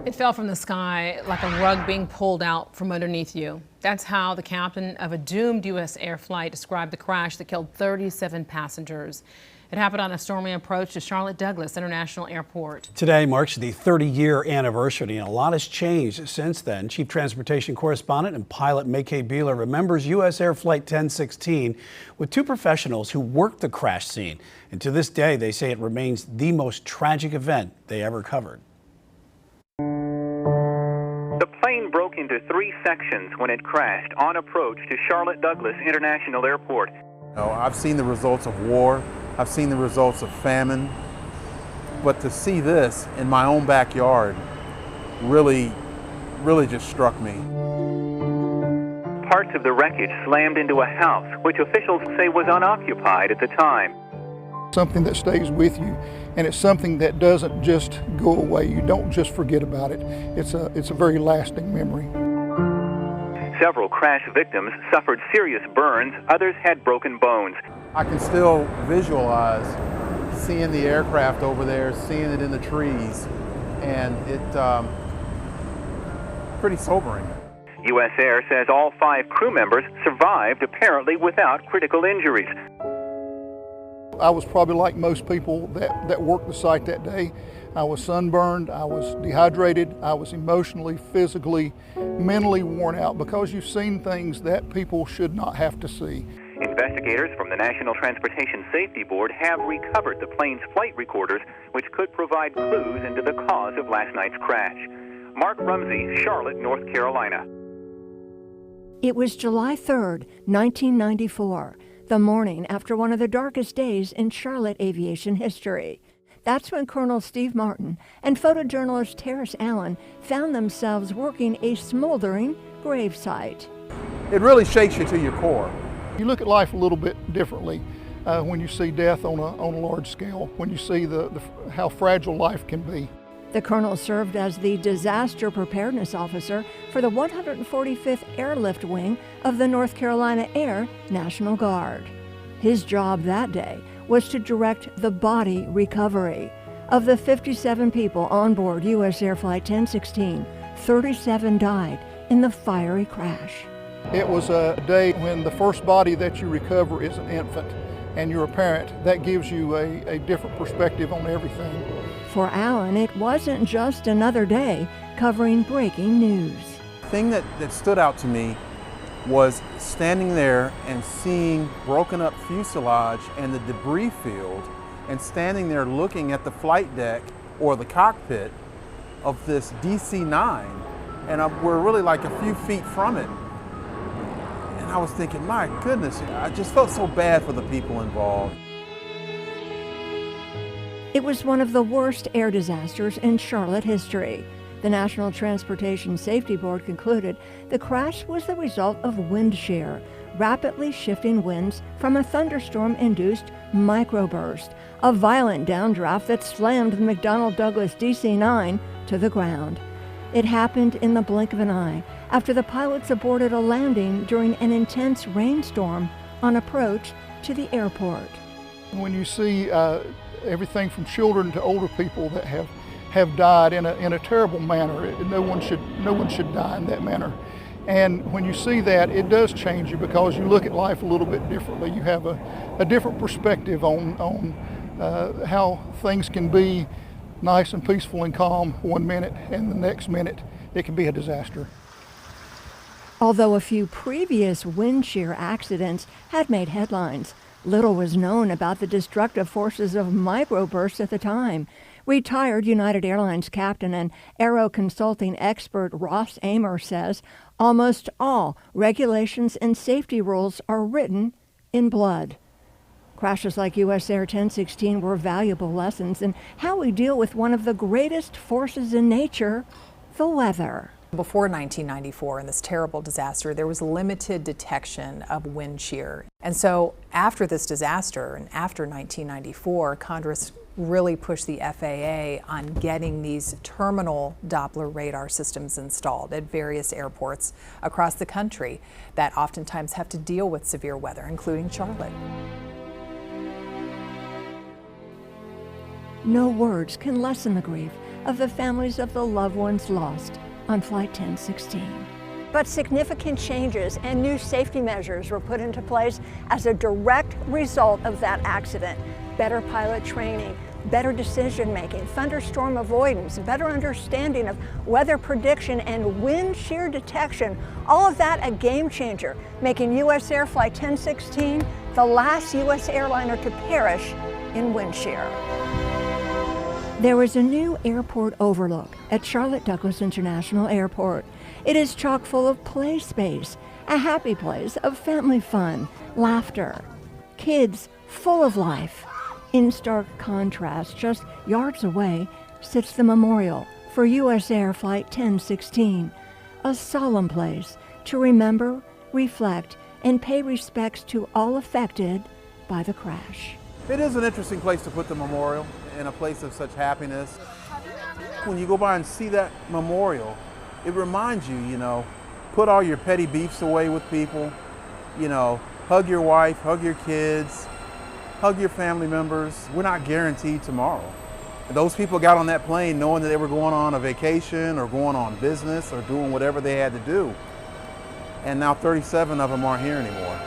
It fell from the sky like a rug being pulled out from underneath you. That's how the captain of a doomed USAir flight described the crash that killed 37 passengers. It happened on a stormy approach to Charlotte Douglas International Airport. Today marks the 30-year anniversary, and a lot has changed since then. Chief Transportation Correspondent and pilot Mackay Beeler remembers USAir Flight 1016 with two professionals who worked the crash scene. And to this day, they say it remains the most tragic event they ever covered. The plane broke into three sections when it crashed on approach to Charlotte Douglas International Airport. I've seen the results of war. I've seen the results of famine, but to see this in my own backyard really just struck me. Parts of the wreckage slammed into a house, which officials say was unoccupied at the time. Something that stays with you, and it's something that doesn't just go away. You don't just forget about it. It's a very lasting memory. Several crash victims suffered serious burns, others had broken bones. I can still visualize seeing the aircraft over there, seeing it in the trees, and it's pretty sobering. USAir says all 5 crew members survived, apparently without critical injuries. I was probably like most people that worked the site that day. I was sunburned, I was dehydrated, I was emotionally, physically, mentally worn out because you've seen things that people should not have to see. Investigators from the National Transportation Safety Board have recovered the plane's flight recorders, which could provide clues into the cause of last night's crash. Mark Rumsey, Charlotte, North Carolina. It was July 3rd, 1994, the morning after one of the darkest days in Charlotte aviation history. That's when Colonel Steve Martin and photojournalist Terrace Allen found themselves working a smoldering gravesite. It really shakes you to your core. You look at life a little bit differently when you see death on a large scale, when you see how fragile life can be. The colonel served as the disaster preparedness officer for the 145th Airlift Wing of the North Carolina Air National Guard. His job that day was to direct the body recovery. Of the 57 people on board USAir Flight 1016, 37 died in the fiery crash. It was a day when the first body that you recover is an infant and you're a parent. That gives you a different perspective on everything. For Allen, it wasn't just another day covering breaking news. The thing that stood out to me was standing there and seeing broken up fuselage and the debris field, and standing there looking at the flight deck or the cockpit of this DC-9, and we're really like a few feet from it. And I was thinking, my goodness, I just felt so bad for the people involved. It was one of the worst air disasters in Charlotte history. The National Transportation Safety Board concluded the crash was the result of wind shear, rapidly shifting winds from a thunderstorm-induced microburst, a violent downdraft that slammed the McDonnell Douglas DC-9 to the ground. It happened in the blink of an eye after the pilots aborted a landing during an intense rainstorm on approach to the airport. When you see everything from children to older people that have died in a terrible manner, no one should die in that manner. And when you see that, it does change you because you look at life a little bit differently. You have a different perspective on how things can be nice and peaceful and calm one minute, and the next minute it can be a disaster. Although a few previous wind shear accidents had made headlines, little was known about the destructive forces of microbursts at the time. Retired United Airlines captain and aero consulting expert Ross Amer says almost all regulations and safety rules are written in blood. Crashes like USAir 1016 were valuable lessons in how we deal with one of the greatest forces in nature, the weather. Before 1994 and this terrible disaster, there was limited detection of wind shear. And so after this disaster and after 1994, Congress really pushed the FAA on getting these terminal Doppler radar systems installed at various airports across the country that oftentimes have to deal with severe weather, including Charlotte. No words can lessen the grief of the families of the loved ones lost on Flight 1016. But significant changes and new safety measures were put into place as a direct result of that accident. Better pilot training, better decision-making, thunderstorm avoidance, better understanding of weather prediction and wind shear detection, all of that a game changer, making USAir Flight 1016 the last U.S. airliner to perish in wind shear. There was a new airport overlook at Charlotte Douglas International Airport. It is chock full of play space, a happy place of family fun, laughter, kids full of life. In stark contrast, just yards away, sits the memorial for USAir Flight 1016, a solemn place to remember, reflect, and pay respects to all affected by the crash. It is an interesting place to put the memorial, in a place of such happiness. When you go by and see that memorial, it reminds you, put all your petty beefs away with people, hug your wife, hug your kids, hug your family members. We're not guaranteed tomorrow. Those people got on that plane knowing that they were going on a vacation or going on business or doing whatever they had to do. And now 37 of them aren't here anymore.